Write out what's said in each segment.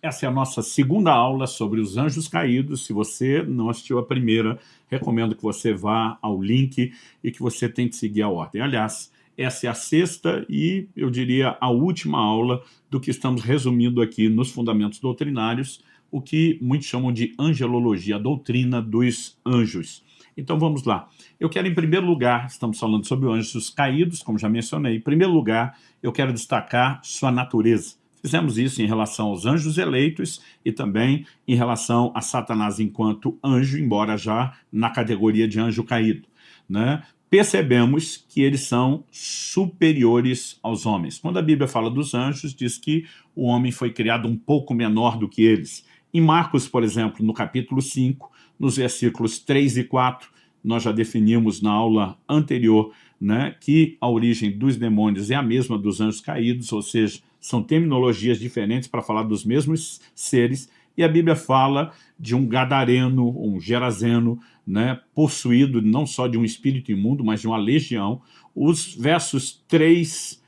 Essa é a nossa segunda aula sobre os anjos caídos. Se você não assistiu a primeira, recomendo que você vá ao link e que você tente seguir a ordem. Aliás, essa é a sexta e, eu diria, a última aula do que estamos resumindo aqui nos Fundamentos Doutrinários, o que muitos chamam de angelologia, a doutrina dos anjos. Então vamos lá. Eu quero, em primeiro lugar, estamos falando sobre os anjos caídos, como já mencionei. Em primeiro lugar, eu quero destacar sua natureza. Fizemos isso em relação aos anjos eleitos e também em relação a Satanás enquanto anjo, embora já na categoria de anjo caído, né? Percebemos que eles são superiores aos homens. Quando a Bíblia fala dos anjos, diz que o homem foi criado um pouco menor do que eles. Em Marcos, por exemplo, no capítulo 5, nos versículos 3 e 4, nós já definimos na aula anterior, né, que a origem dos demônios é a mesma dos anjos caídos, ou seja, são terminologias diferentes para falar dos mesmos seres, e a Bíblia fala de um gadareno, um gerazeno, né, possuído não só de um espírito imundo, mas de uma legião. Os versos 3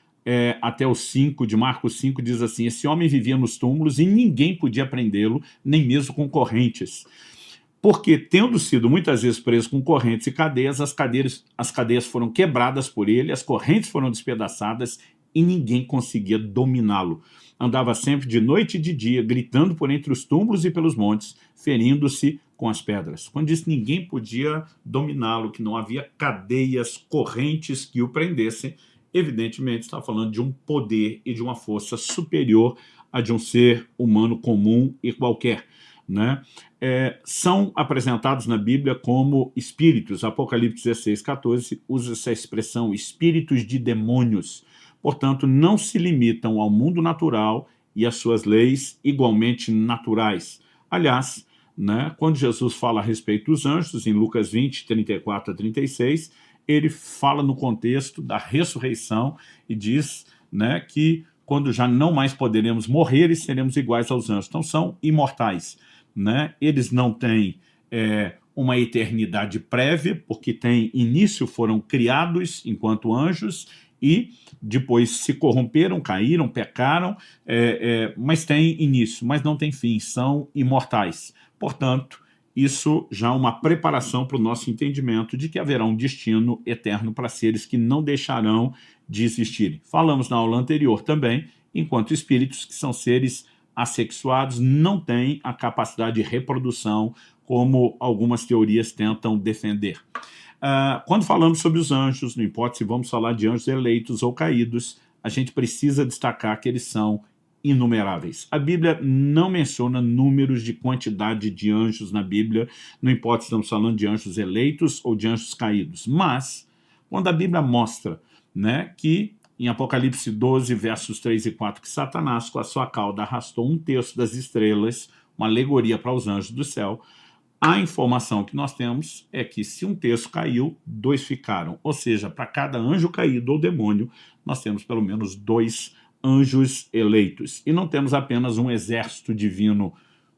até o 5 de Marcos 5 diz assim: esse homem vivia nos túmulos e ninguém podia prendê-lo, nem mesmo com correntes. Porque, tendo sido muitas vezes preso com correntes e cadeias, as cadeias foram quebradas por ele, as correntes foram despedaçadas e ninguém conseguia dominá-lo. Andava sempre de noite e de dia, gritando por entre os túmulos e pelos montes, ferindo-se com as pedras. Quando diz que ninguém podia dominá-lo, que não havia cadeias, correntes que o prendessem, evidentemente está falando de um poder e de uma força superior a de um ser humano comum e qualquer, né? São apresentados na Bíblia como espíritos. Apocalipse 16, 14 usa essa expressão, espíritos de demônios. Portanto, não se limitam ao mundo natural e às suas leis igualmente naturais. Aliás, né, quando Jesus fala a respeito dos anjos, em Lucas 20, 34 a 36, ele fala no contexto da ressurreição e diz, né, que quando já não mais poderemos morrer e seremos iguais aos anjos. Então são imortais, né? Eles não têm uma eternidade prévia, porque têm início, foram criados enquanto anjos e depois se corromperam, caíram, pecaram, mas têm início, mas não têm fim, são imortais. Portanto, isso já é uma preparação para o nosso entendimento de que haverá um destino eterno para seres que não deixarão de existirem. Falamos na aula anterior também, enquanto espíritos que são seres assexuados, não têm a capacidade de reprodução, como algumas teorias tentam defender. Quando falamos sobre os anjos, não importa se vamos falar de anjos eleitos ou caídos, a gente precisa destacar que eles são inumeráveis. A Bíblia não menciona números de quantidade de anjos na Bíblia, não importa se estamos falando de anjos eleitos ou de anjos caídos, mas quando a Bíblia mostra, né, que em Apocalipse 12, versos 3 e 4, que Satanás com a sua cauda arrastou um terço das estrelas, uma alegoria para os anjos do céu, a informação que nós temos é que se um terço caiu, 2 ficaram. Ou seja, para cada anjo caído ou demônio, nós temos pelo menos 2 anjos eleitos. E não temos apenas um exército divino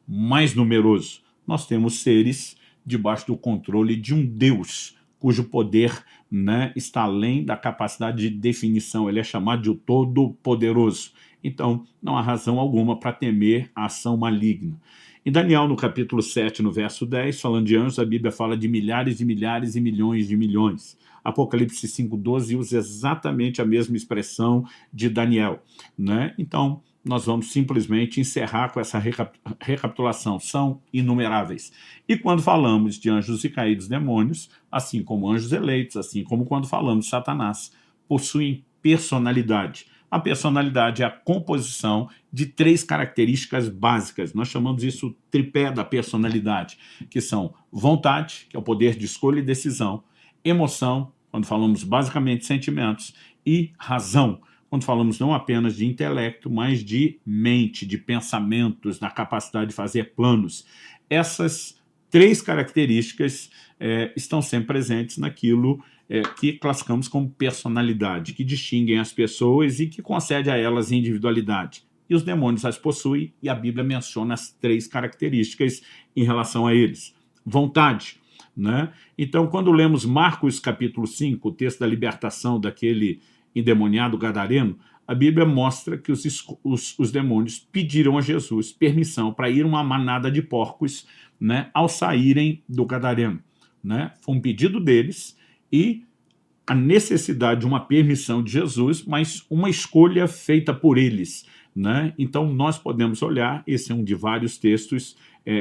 mais numeroso. Nós temos seres debaixo do controle de um Deus, cujo poder, né, está além da capacidade de definição. Ele é chamado de o Todo-Poderoso. Então, não há razão alguma para temer a ação maligna. Em Daniel, no capítulo 7, no verso 10, falando de anjos, a Bíblia fala de milhares de milhares e milhões de milhões. Apocalipse 5,12 usa exatamente a mesma expressão de Daniel, né? Então, nós vamos simplesmente encerrar com essa recapitulação. São inumeráveis. E quando falamos de anjos e caídos demônios, assim como anjos eleitos, assim como quando falamos de Satanás, possuem personalidade. A personalidade é a composição de 3 características básicas. Nós chamamos isso tripé da personalidade, que são vontade, que é o poder de escolha e decisão, emoção, quando falamos basicamente de sentimentos, e razão, quando falamos não apenas de intelecto, mas de mente, de pensamentos, da capacidade de fazer planos. Essas 3 características estão sempre presentes naquilo que classificamos como personalidade, que distinguem as pessoas e que concede a elas individualidade. E os demônios as possuem, e a Bíblia menciona as 3 características em relação a eles. Vontade, né? Então, quando lemos Marcos capítulo 5, o texto da libertação daquele endemoniado gadareno, a Bíblia mostra que os demônios pediram a Jesus permissão para ir uma manada de porcos, né, ao saírem do Gadareno. Né? Foi um pedido deles e a necessidade de uma permissão de Jesus, mas uma escolha feita por eles. Né? Então nós podemos olhar, esse é um de vários textos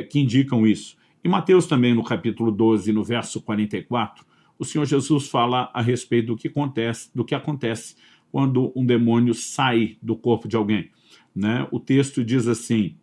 que indicam isso. Em Mateus também, no capítulo 12, no verso 44, o Senhor Jesus fala a respeito do que acontece quando um demônio sai do corpo de alguém. Né? O texto diz assim,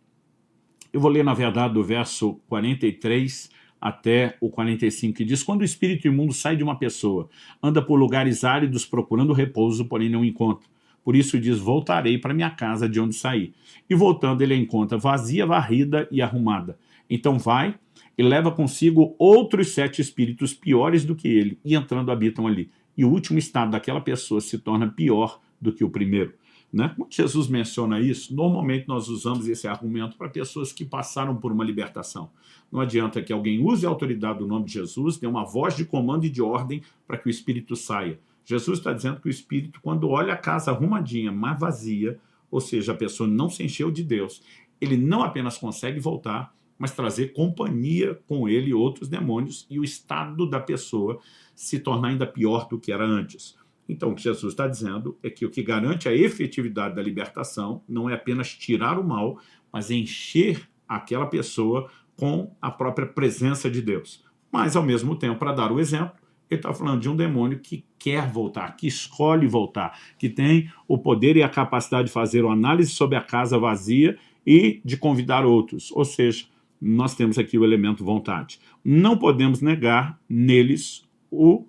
eu vou ler na verdade do verso 43 até o 45, que diz, quando o espírito imundo sai de uma pessoa, anda por lugares áridos procurando repouso, porém não encontra. Por isso diz, voltarei para minha casa de onde saí. E voltando ele a encontra vazia, varrida e arrumada. Então vai e leva consigo outros 7 espíritos piores do que ele, e entrando habitam ali. E o último estado daquela pessoa se torna pior do que o primeiro. Né? Quando Jesus menciona isso, normalmente nós usamos esse argumento para pessoas que passaram por uma libertação. Não adianta que alguém use a autoridade do nome de Jesus, dê uma voz de comando e de ordem para que o espírito saia. Jesus está dizendo que o espírito, quando olha a casa arrumadinha, mas vazia, ou seja, a pessoa não se encheu de Deus, ele não apenas consegue voltar, mas trazer companhia com ele e outros demônios, e o estado da pessoa se tornar ainda pior do que era antes. Então, o que Jesus está dizendo é que o que garante a efetividade da libertação não é apenas tirar o mal, mas encher aquela pessoa com a própria presença de Deus. Mas, ao mesmo tempo, para dar o exemplo, ele está falando de um demônio que quer voltar, que escolhe voltar, que tem o poder e a capacidade de fazer uma análise sobre a casa vazia e de convidar outros. Ou seja, nós temos aqui o elemento vontade. Não podemos negar neles o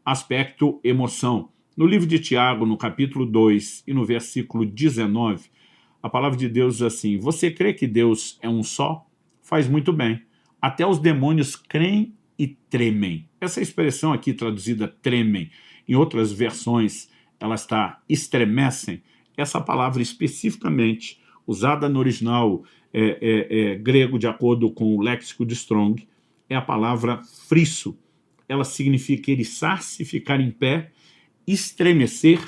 aspecto emoção. No livro de Tiago, no capítulo 2 e no versículo 19, a palavra de Deus diz assim, você crê que Deus é um só? Faz muito bem. Até os demônios creem e tremem. Essa expressão aqui traduzida tremem, em outras versões ela está estremecem. Essa palavra especificamente, usada no original grego de acordo com o léxico de Strong, é a palavra friso. Ela significa eriçar-se, ficar em pé, estremecer,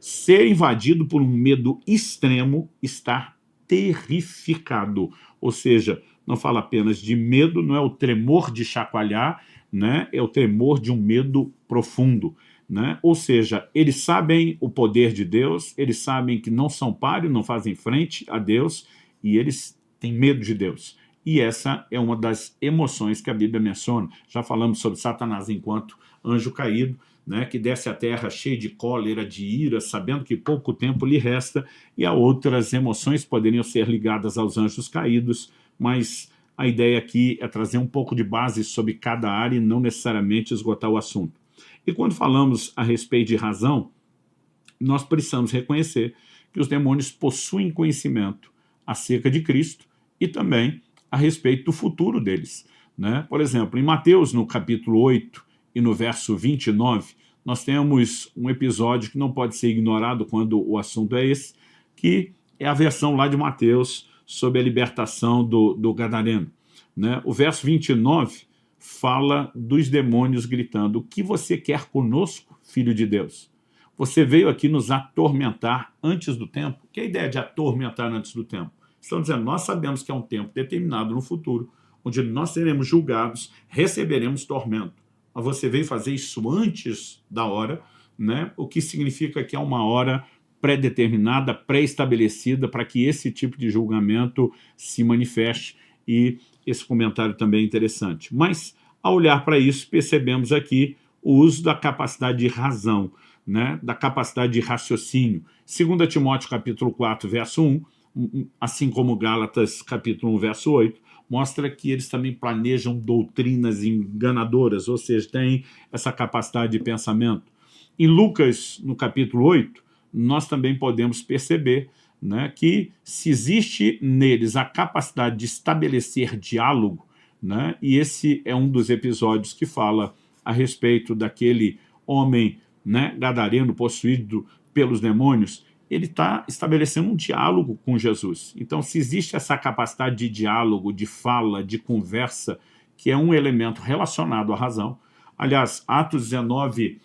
ser invadido por um medo extremo, estar terrificado. Ou seja, não fala apenas de medo, não é o tremor de chacoalhar, né? É o tremor de um medo profundo. Né? Ou seja, eles sabem o poder de Deus, eles sabem que não são páreo, não fazem frente a Deus, e eles têm medo de Deus. E essa é uma das emoções que a Bíblia menciona. Já falamos sobre Satanás enquanto anjo caído, né, que desce à terra cheio de cólera, de ira, sabendo que pouco tempo lhe resta, e há outras emoções que poderiam ser ligadas aos anjos caídos, mas a ideia aqui é trazer um pouco de base sobre cada área e não necessariamente esgotar o assunto. E quando falamos a respeito de razão, nós precisamos reconhecer que os demônios possuem conhecimento acerca de Cristo e também a respeito do futuro deles. Né? Por exemplo, em Mateus, no capítulo 8 e no verso 29, nós temos um episódio que não pode ser ignorado quando o assunto é esse, que é a versão lá de Mateus sobre a libertação do Gadareno. Né? O verso 29 fala dos demônios gritando, o que você quer conosco, filho de Deus? Você veio aqui nos atormentar antes do tempo? Que é a ideia de atormentar antes do tempo? Estão dizendo, nós sabemos que é um tempo determinado no futuro, onde nós seremos julgados, receberemos tormento. Mas você veio fazer isso antes da hora, né? O que significa que é uma hora pré-determinada, pré-estabelecida, para que esse tipo de julgamento se manifeste. E esse comentário também é interessante. Mas, ao olhar para isso, percebemos aqui o uso da capacidade de razão, né? Da capacidade de raciocínio. 2 Timóteo capítulo 4, verso 1, assim como Gálatas capítulo 1, verso 8, mostra que eles também planejam doutrinas enganadoras, ou seja, têm essa capacidade de pensamento. Em Lucas, no capítulo 8, nós também podemos perceber, né, que se existe neles a capacidade de estabelecer diálogo, né, e esse é um dos episódios que fala a respeito daquele homem, né, gadareno possuído pelos demônios, ele está estabelecendo um diálogo com Jesus. Então, se existe essa capacidade de diálogo, de fala, de conversa, que é um elemento relacionado à razão. Aliás, Atos 19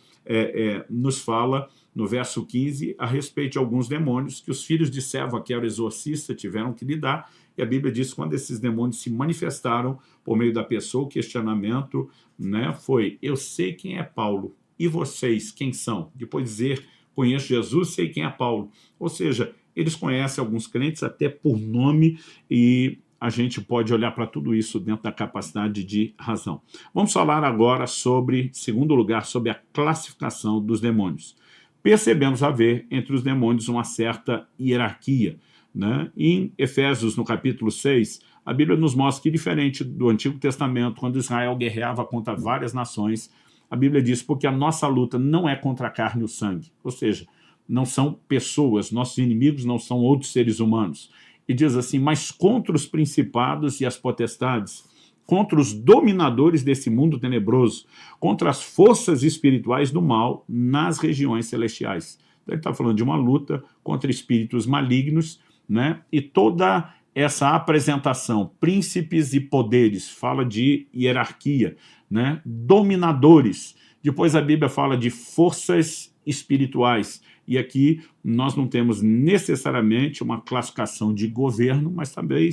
nos fala, no verso 15, a respeito de alguns demônios que os filhos de Seva, que era o exorcista, tiveram que lidar. E a Bíblia diz que quando esses demônios se manifestaram por meio da pessoa, o questionamento, né, foi: eu sei quem é Paulo, e vocês quem são? Depois dizer: conheço Jesus, sei quem é Paulo. Ou seja, eles conhecem alguns crentes até por nome, e a gente pode olhar para tudo isso dentro da capacidade de razão. Vamos falar agora sobre, em segundo lugar, sobre a classificação dos demônios. Percebemos haver entre os demônios uma certa hierarquia, né? Em Efésios, no capítulo 6, a Bíblia nos mostra que, diferente do Antigo Testamento, quando Israel guerreava contra várias nações, a Bíblia diz: porque a nossa luta não é contra a carne e o sangue, ou seja, não são pessoas, nossos inimigos não são outros seres humanos. E diz assim: mas contra os principados e as potestades, contra os dominadores desse mundo tenebroso, contra as forças espirituais do mal nas regiões celestiais. Então ele está falando de uma luta contra espíritos malignos, né? E toda essa apresentação, príncipes e poderes, fala de hierarquia, né? Dominadores. Depois a Bíblia fala de forças espirituais. E aqui nós não temos necessariamente uma classificação de governo, mas também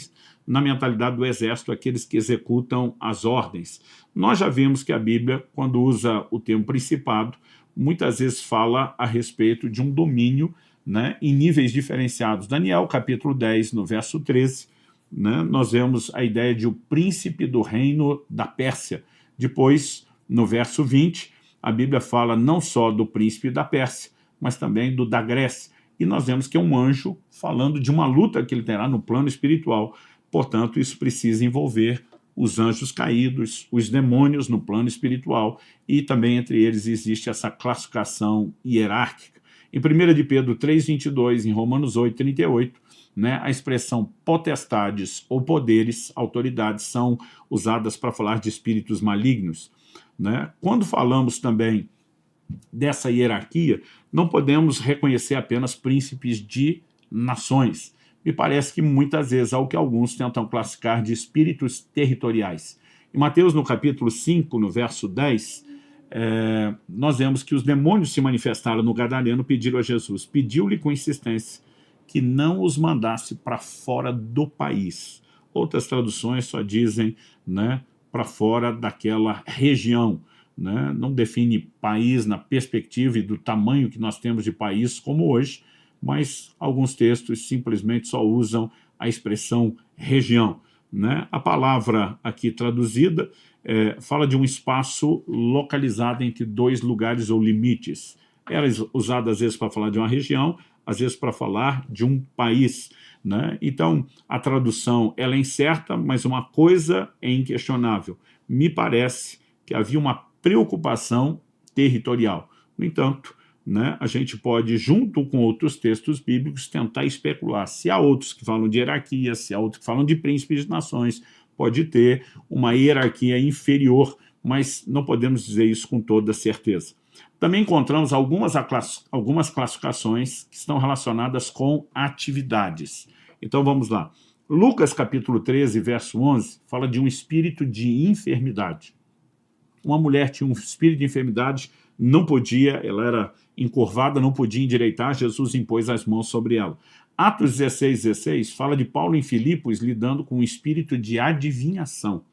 na mentalidade do exército, aqueles que executam as ordens. Nós já vimos que a Bíblia, quando usa o termo principado, muitas vezes fala a respeito de um domínio, né, em níveis diferenciados. Daniel, capítulo 10, no verso 13, né, nós vemos a ideia de o príncipe do reino da Pérsia. Depois, no verso 20, a Bíblia fala não só do príncipe da Pérsia, mas também do da Grécia. E nós vemos que é um anjo falando de uma luta que ele terá no plano espiritual. Portanto, isso precisa envolver os anjos caídos, os demônios no plano espiritual, e também entre eles existe essa classificação hierárquica. Em 1 de Pedro 3,22, em Romanos 8,38, né, a expressão potestades ou poderes, autoridades, são usadas para falar de espíritos malignos, né? Quando falamos também dessa hierarquia, não podemos reconhecer apenas príncipes de nações. Me parece que muitas vezes há o que alguns tentam classificar de espíritos territoriais. Em Mateus, no capítulo 5, no verso 10, nós vemos que os demônios se manifestaram no Gadareno, pediram a Jesus, pediu-lhe com insistência que não os mandasse para fora do país. Outras traduções só dizem, né, para fora daquela região, né? Não define país na perspectiva e do tamanho que nós temos de país como hoje, mas alguns textos simplesmente só usam a expressão região, né? A palavra aqui traduzida fala de um espaço localizado entre dois lugares ou limites. Ela é usada às vezes para falar de uma região, às vezes para falar de um país, né? Então, a tradução ela é incerta, mas uma coisa é inquestionável. Me parece que havia uma preocupação territorial. No entanto, né, a gente pode, junto com outros textos bíblicos, tentar especular se há outros que falam de hierarquia, se há outros que falam de príncipes de nações, pode ter uma hierarquia inferior, mas não podemos dizer isso com toda certeza. Também encontramos algumas classificações que estão relacionadas com atividades. Então vamos lá. Lucas capítulo 13, verso 11, fala de um espírito de enfermidade. Uma mulher tinha um espírito de enfermidade, não podia, ela era encurvada, não podia endireitar, Jesus impôs as mãos sobre ela. Atos 16 fala de Paulo em Filipos lidando com um espírito de adivinhação.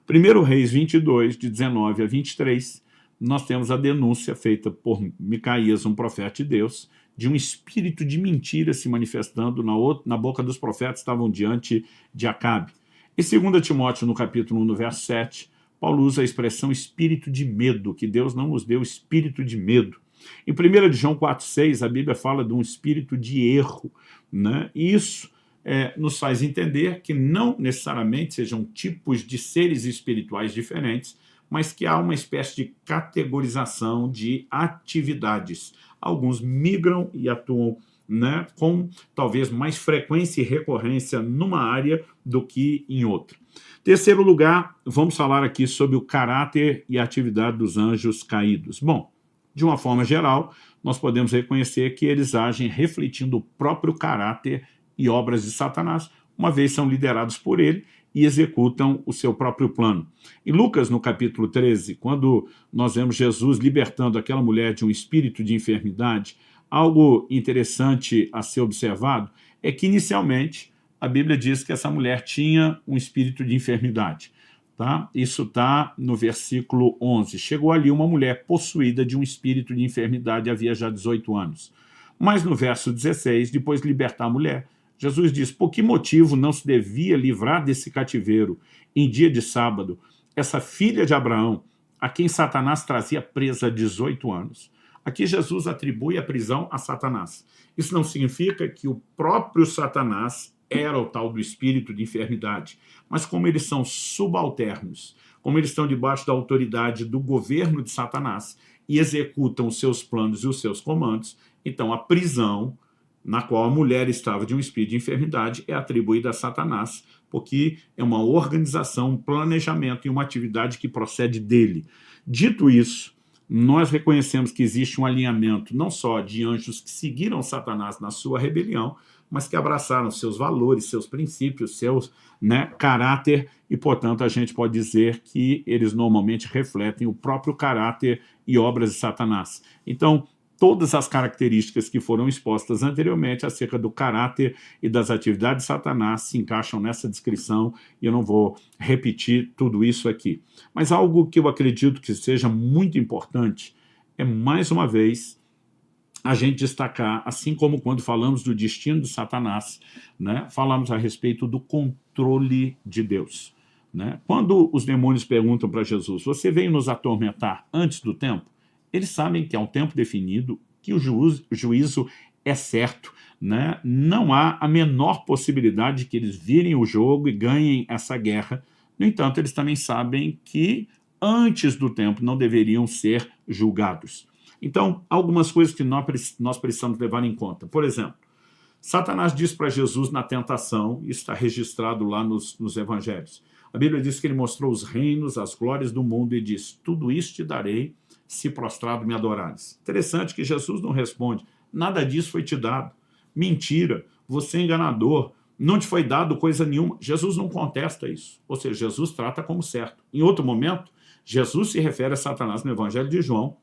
1 Reis 22, de 19 a 23, nós temos a denúncia feita por Micaías, um profeta de Deus, de um espírito de mentira se manifestando na boca dos profetas que estavam diante de Acabe. Em 2 Timóteo, no capítulo 1, no verso 7, Paulo usa a expressão espírito de medo, que Deus não nos deu espírito de medo. Em 1 de João 4,6, a Bíblia fala de um espírito de erro, né? E isso nos faz entender que não necessariamente sejam tipos de seres espirituais diferentes, mas que há uma espécie de categorização de atividades. Alguns migram e atuam, né, com talvez mais frequência e recorrência numa área do que em outra. Terceiro lugar, vamos falar aqui sobre o caráter e a atividade dos anjos caídos. Bom, de uma forma geral, nós podemos reconhecer que eles agem refletindo o próprio caráter e obras de Satanás, uma vez são liderados por ele e executam o seu próprio plano. Em Lucas, no capítulo 13, quando nós vemos Jesus libertando aquela mulher de um espírito de enfermidade, algo interessante a ser observado é que, inicialmente, a Bíblia diz que essa mulher tinha um espírito de enfermidade. Tá? Isso está no versículo 11. Chegou ali uma mulher possuída de um espírito de enfermidade havia já 18 anos. Mas no verso 16, depois de libertar a mulher, Jesus diz: por que motivo não se devia livrar desse cativeiro em dia de sábado essa filha de Abraão, a quem Satanás trazia presa há 18 anos? Aqui Jesus atribui a prisão a Satanás. Isso não significa que o próprio Satanás era o tal do espírito de enfermidade, mas como eles são subalternos, como eles estão debaixo da autoridade do governo de Satanás e executam os seus planos e os seus comandos, então a prisão na qual a mulher estava de um espírito de enfermidade é atribuída a Satanás, porque é uma organização, um planejamento e uma atividade que procede dele. Dito isso, nós reconhecemos que existe um alinhamento não só de anjos que seguiram Satanás na sua rebelião, mas que abraçaram seus valores, seus princípios, seus caráter, e, portanto, a gente pode dizer que eles normalmente refletem o próprio caráter e obras de Satanás. Então, todas as características que foram expostas anteriormente acerca do caráter e das atividades de Satanás se encaixam nessa descrição, e eu não vou repetir tudo isso aqui. Mas algo que eu acredito que seja muito importante é, mais uma vez, a gente destacar, assim como quando falamos do destino de Satanás, falamos a respeito do controle de Deus. Quando os demônios perguntam para Jesus: você veio nos atormentar antes do tempo? Eles sabem que há um tempo definido, que o juízo é certo. Não há a menor possibilidade de que eles virem o jogo e ganhem essa guerra. No entanto, eles também sabem que antes do tempo não deveriam ser julgados. Então, algumas coisas que nós precisamos levar em conta. Por exemplo, Satanás diz para Jesus na tentação, isso está registrado lá nos evangelhos. A Bíblia diz que ele mostrou os reinos, as glórias do mundo e diz: tudo isso te darei se prostrado me adorares. Interessante que Jesus não responde: nada disso foi te dado. Mentira, você é enganador, não te foi dado coisa nenhuma. Jesus não contesta isso. Ou seja, Jesus trata como certo. Em outro momento, Jesus se refere a Satanás no Evangelho de João,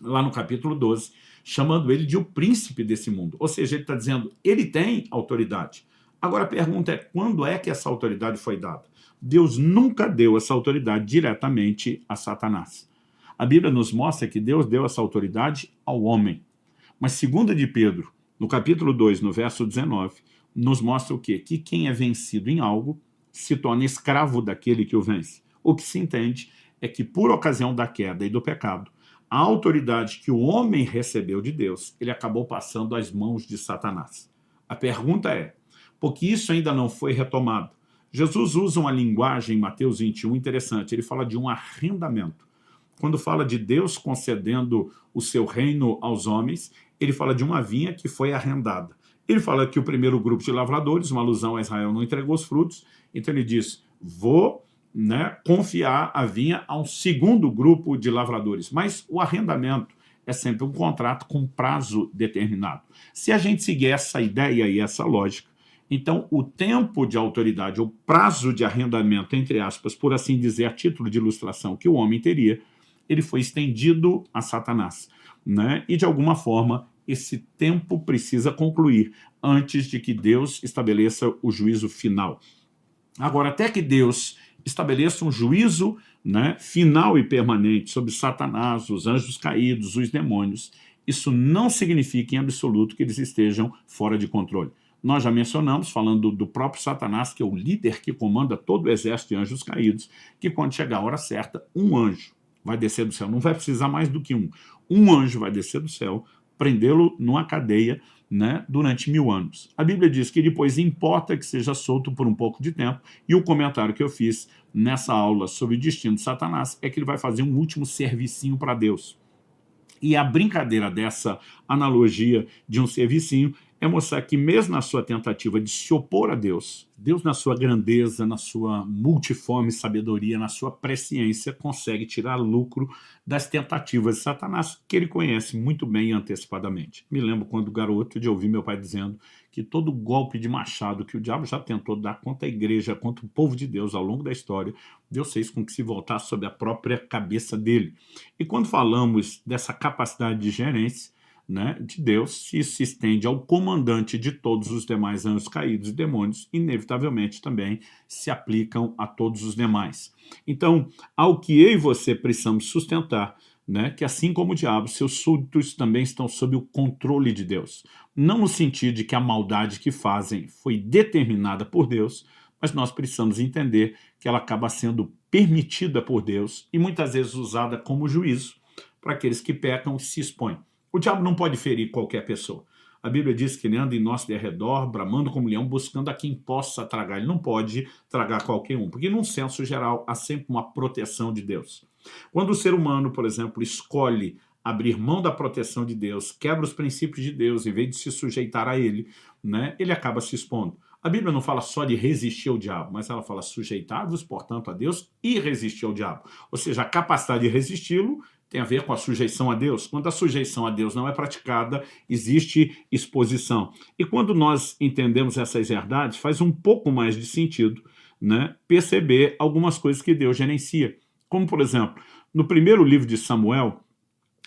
lá no capítulo 12, chamando ele de o príncipe desse mundo. Ou seja, ele está dizendo, ele tem autoridade. Agora a pergunta é, quando é que essa autoridade foi dada? Deus nunca deu essa autoridade diretamente a Satanás. A Bíblia nos mostra que Deus deu essa autoridade ao homem. Mas 2 de Pedro, no capítulo 2, no verso 19, nos mostra o quê? Que quem é vencido em algo se torna escravo daquele que o vence. O que se entende é que, por ocasião da queda e do pecado, a autoridade que o homem recebeu de Deus, ele acabou passando às mãos de Satanás. A pergunta é, porque isso ainda não foi retomado? Jesus usa uma linguagem em Mateus 21 interessante, ele fala de um arrendamento. Quando fala de Deus concedendo o seu reino aos homens, ele fala de uma vinha que foi arrendada. Ele fala que o primeiro grupo de lavradores, uma alusão a Israel, não entregou os frutos, então ele diz, vou confiar a vinha a um segundo grupo de lavradores. Mas o arrendamento é sempre um contrato com prazo determinado. Se a gente seguir essa ideia e essa lógica, então o tempo de autoridade, o prazo de arrendamento, entre aspas, por assim dizer, a título de ilustração que o homem teria, ele foi estendido a Satanás. E de alguma forma esse tempo precisa concluir antes de que Deus estabeleça o juízo final. Agora, até que Deus estabeleça um juízo final e permanente sobre Satanás, os anjos caídos, os demônios, isso não significa em absoluto que eles estejam fora de controle. Nós já mencionamos, falando do próprio Satanás, que é o líder que comanda todo o exército de anjos caídos, que quando chegar a hora certa, um anjo vai descer do céu, não vai precisar mais do que um anjo vai descer do céu, prendê-lo numa cadeia durante 1000 anos. A Bíblia diz que depois importa que seja solto por um pouco de tempo, e o comentário que eu fiz nessa aula sobre o destino de Satanás é que ele vai fazer um último servicinho para Deus. E a brincadeira dessa analogia de um servicinho é mostrar que mesmo na sua tentativa de se opor a Deus, Deus na sua grandeza, na sua multiforme sabedoria, na sua presciência, consegue tirar lucro das tentativas de Satanás, que ele conhece muito bem antecipadamente. Me lembro quando garoto de ouvir meu pai dizendo que todo golpe de machado que o diabo já tentou dar contra a igreja, contra o povo de Deus ao longo da história, Deus fez com que se voltasse sobre a própria cabeça dele. E quando falamos dessa capacidade de gerência, né, de Deus, se isso se estende ao comandante de todos os demais anjos caídos e demônios, inevitavelmente também se aplicam a todos os demais. Então, ao que eu e você precisamos sustentar, né, que assim como o diabo, seus súditos também estão sob o controle de Deus. Não no sentido de que a maldade que fazem foi determinada por Deus, mas nós precisamos entender que ela acaba sendo permitida por Deus e muitas vezes usada como juízo para aqueles que pecam e se expõem. O diabo não pode ferir qualquer pessoa. A Bíblia diz que ele anda em nosso derredor, bramando como leão, buscando a quem possa tragar. Ele não pode tragar qualquer um, porque num senso geral há sempre uma proteção de Deus. Quando o ser humano, por exemplo, escolhe abrir mão da proteção de Deus, quebra os princípios de Deus, em vez de se sujeitar a ele, né, ele acaba se expondo. A Bíblia não fala só de resistir ao diabo, mas ela fala sujeitar-vos, portanto, a Deus e resistir ao diabo. Ou seja, a capacidade de resisti-lo tem a ver com a sujeição a Deus. Quando a sujeição a Deus não é praticada, existe exposição. E quando nós entendemos essas verdades, faz um pouco mais de sentido, né, perceber algumas coisas que Deus gerencia. Como, por exemplo, no primeiro livro de Samuel,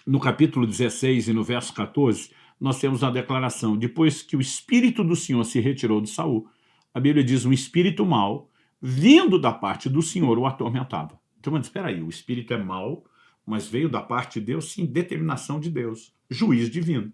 no capítulo 16 e no verso 14, nós temos uma declaração: depois que o Espírito do Senhor se retirou de Saul, a Bíblia diz, um espírito mau, vindo da parte do Senhor, o atormentava. Então, mas espera aí, o espírito é mau, mas veio da parte de Deus, sim, determinação de Deus, juiz divino.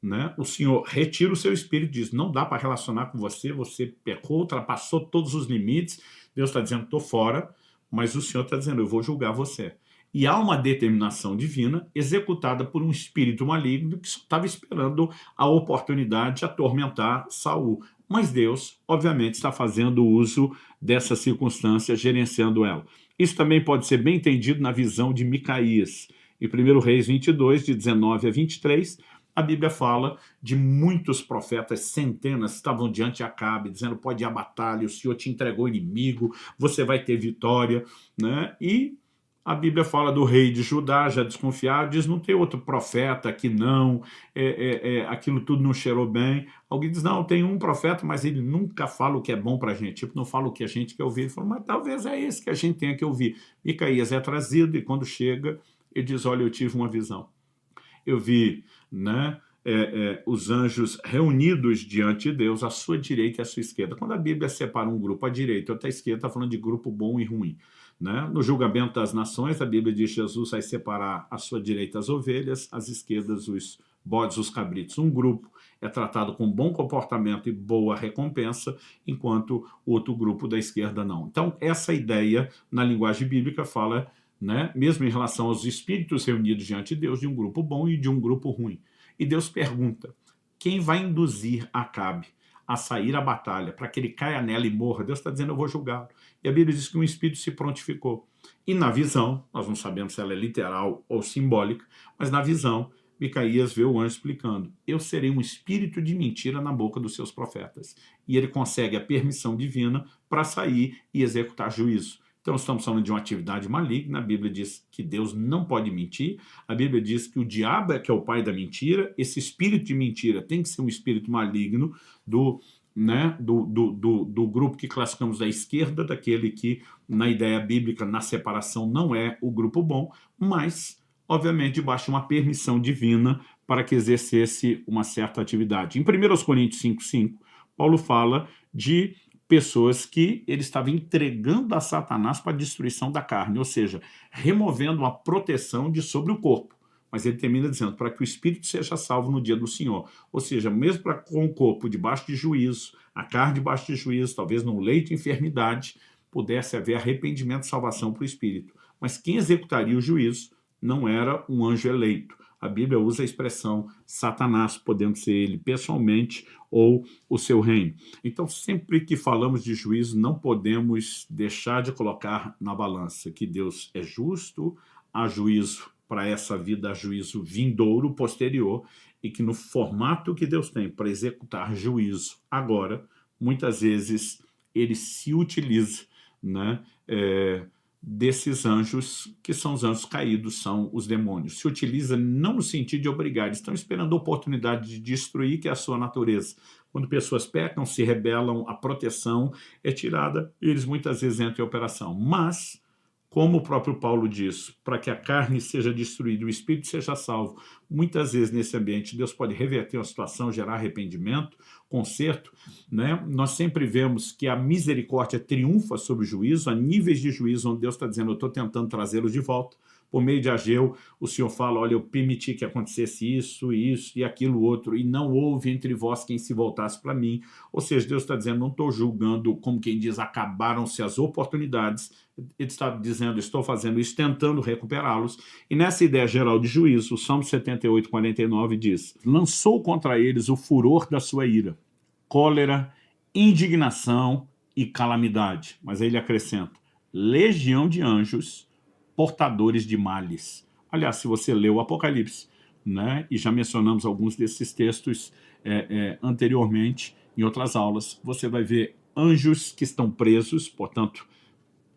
Né? O Senhor retira o seu espírito e diz, não dá para relacionar com você, você pecou, ultrapassou todos os limites, Deus está dizendo, estou fora, mas o Senhor está dizendo, eu vou julgar você. E há uma determinação divina executada por um espírito maligno que só estava esperando a oportunidade de atormentar Saul. Mas Deus, obviamente, está fazendo uso dessa circunstância, gerenciando ela. Isso também pode ser bem entendido na visão de Micaías. Em 1 Reis 22, de 19 a 23, a Bíblia fala de muitos profetas, centenas, que estavam diante de Acabe, dizendo, pode ir à batalha, o Senhor te entregou o inimigo, você vai ter vitória, né? E a Bíblia fala do rei de Judá, já desconfiado, diz, não tem outro profeta aqui não, aquilo tudo não cheirou bem. Alguém diz, não, tem um profeta, mas ele nunca fala o que é bom para a gente, tipo, não fala o que a gente quer ouvir. Ele falou, mas talvez é esse que a gente tenha que ouvir. Micaías é trazido e quando chega, ele diz, olha, eu tive uma visão. Eu vi, né, os anjos reunidos diante de Deus, à sua direita e à sua esquerda. Quando a Bíblia separa um grupo à direita e outro à esquerda, está falando de grupo bom e ruim. Né? No julgamento das nações, a Bíblia diz que Jesus vai separar à sua direita as ovelhas, às esquerdas os bodes, os cabritos. Um grupo é tratado com bom comportamento e boa recompensa, enquanto o outro grupo da esquerda não. Então, essa ideia, na linguagem bíblica, fala, né, mesmo em relação aos espíritos reunidos diante de Deus, de um grupo bom e de um grupo ruim. E Deus pergunta, quem vai induzir Acabe a sair à batalha, para que ele caia nela e morra? Deus está dizendo, eu vou julgá-lo. E a Bíblia diz que um espírito se prontificou. E na visão, nós não sabemos se ela é literal ou simbólica, mas na visão, Micaías vê o anjo explicando, eu serei um espírito de mentira na boca dos seus profetas. E ele consegue a permissão divina para sair e executar juízo. Então estamos falando de uma atividade maligna, a Bíblia diz que Deus não pode mentir, a Bíblia diz que o diabo é que é o pai da mentira, esse espírito de mentira tem que ser um espírito maligno do grupo que classificamos da esquerda, daquele que na ideia bíblica, na separação, não é o grupo bom, mas obviamente debaixo de uma permissão divina para que exercesse uma certa atividade. Em 1 Coríntios 5,5, Paulo fala de pessoas que ele estava entregando a Satanás para a destruição da carne, ou seja, removendo a proteção de sobre o corpo. Mas ele termina dizendo, para que o espírito seja salvo no dia do Senhor. Ou seja, mesmo com o corpo debaixo de juízo, a carne debaixo de juízo, talvez num leito de enfermidade, pudesse haver arrependimento e salvação para o espírito. Mas quem executaria o juízo não era um anjo eleito. A Bíblia usa a expressão Satanás, podendo ser ele pessoalmente ou o seu reino. Então, sempre que falamos de juízo, não podemos deixar de colocar na balança que Deus é justo, há juízo para essa vida, há juízo vindouro, posterior, e que no formato que Deus tem para executar juízo agora, muitas vezes ele se utiliza, né, desses anjos, que são os anjos caídos, são os demônios. Se utiliza não no sentido de obrigar, eles estão esperando a oportunidade de destruir, que é a sua natureza. Quando pessoas pecam, se rebelam, a proteção é tirada e eles muitas vezes entram em operação. Mas, como o próprio Paulo diz, para que a carne seja destruída e o espírito seja salvo, muitas vezes nesse ambiente Deus pode reverter uma situação, gerar arrependimento, conserto, né? Nós sempre vemos que a misericórdia triunfa sobre o juízo, há níveis de juízo onde Deus está dizendo, eu estou tentando trazê-los de volta. Por meio de Ageu, o Senhor fala, olha, eu permiti que acontecesse isso e aquilo outro, e não houve entre vós quem se voltasse para mim. Ou seja, Deus está dizendo, não estou julgando, como quem diz, acabaram-se as oportunidades. Ele está dizendo, estou fazendo isso, tentando recuperá-los. E nessa ideia geral de juízo, o Salmo 78, 49 diz, lançou contra eles o furor da sua ira, cólera, indignação e calamidade. Mas aí ele acrescenta, legião de anjos, portadores de males. Aliás, se você lê o Apocalipse, né, e já mencionamos alguns desses textos anteriormente, em outras aulas, você vai ver anjos que estão presos, portanto,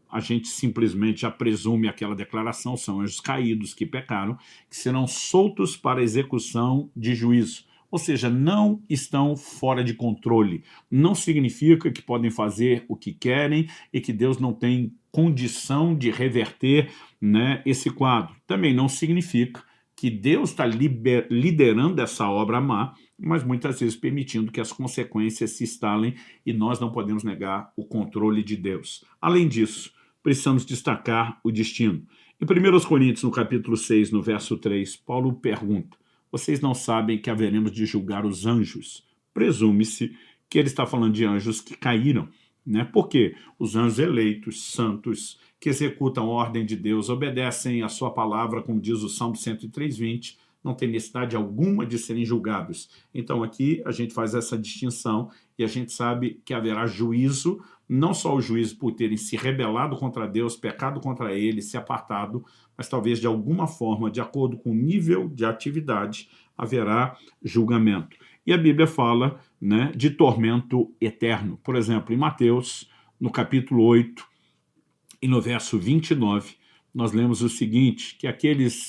a gente simplesmente já presume aquela declaração, são anjos caídos que pecaram, que serão soltos para execução de juízo. Ou seja, não estão fora de controle. Não significa que podem fazer o que querem e que Deus não tem condição de reverter, né, esse quadro. Também não significa que Deus está liderando essa obra má, mas muitas vezes permitindo que as consequências se instalem e nós não podemos negar o controle de Deus. Além disso, precisamos destacar o destino. Em 1 Coríntios, no capítulo 6, no verso 3, Paulo pergunta, vocês não sabem que haveremos de julgar os anjos? Presume-se que ele está falando de anjos que caíram, né? Porque os anjos eleitos, santos, que executam a ordem de Deus, obedecem a sua palavra, como diz o Salmo 103:20, não tem necessidade alguma de serem julgados. Então aqui a gente faz essa distinção e a gente sabe que haverá juízo, não só o juízo por terem se rebelado contra Deus, pecado contra ele, se apartado, mas talvez de alguma forma, de acordo com o nível de atividade, haverá julgamento. E a Bíblia fala, né, de tormento eterno. Por exemplo, em Mateus, no capítulo 8, e no verso 29, nós lemos o seguinte, que aqueles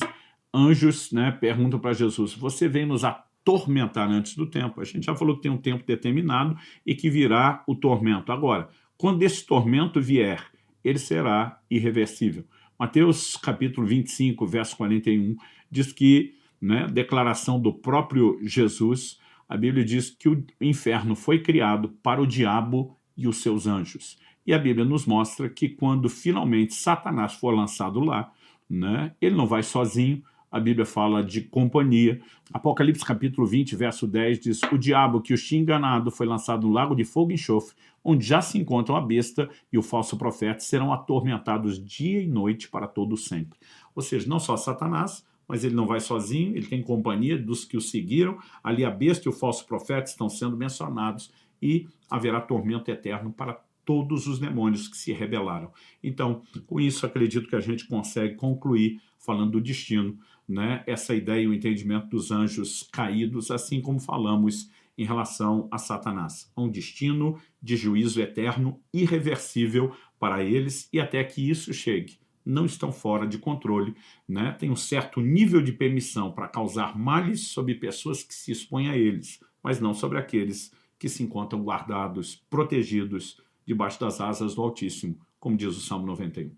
anjos, né, perguntam para Jesus, você vem nos atormentar antes do tempo? A gente já falou que tem um tempo determinado e que virá o tormento. Agora, quando esse tormento vier, ele será irreversível. Mateus capítulo 25, verso 41, diz que, né, declaração do próprio Jesus, a Bíblia diz que o inferno foi criado para o diabo e os seus anjos. E a Bíblia nos mostra que quando finalmente Satanás for lançado lá, né, ele não vai sozinho, a Bíblia fala de companhia. Apocalipse capítulo 20, verso 10 diz, o diabo que os tinha enganado foi lançado no lago de fogo e enxofre, onde já se encontram a besta e o falso profeta, serão atormentados dia e noite para todo sempre. Ou seja, não só Satanás, mas ele não vai sozinho, ele tem companhia dos que o seguiram, ali a besta e o falso profeta estão sendo mencionados e haverá tormento eterno para todos os demônios que se rebelaram. Então, com isso, acredito que a gente consegue concluir, falando do destino, né, essa ideia e o entendimento dos anjos caídos, assim como falamos em relação a Satanás. Um destino de juízo eterno, irreversível para eles, e até que isso chegue. Não estão fora de controle, né? Tem um certo nível de permissão para causar males sobre pessoas que se expõem a eles, mas não sobre aqueles que se encontram guardados, protegidos, debaixo das asas do Altíssimo, como diz o Salmo 91.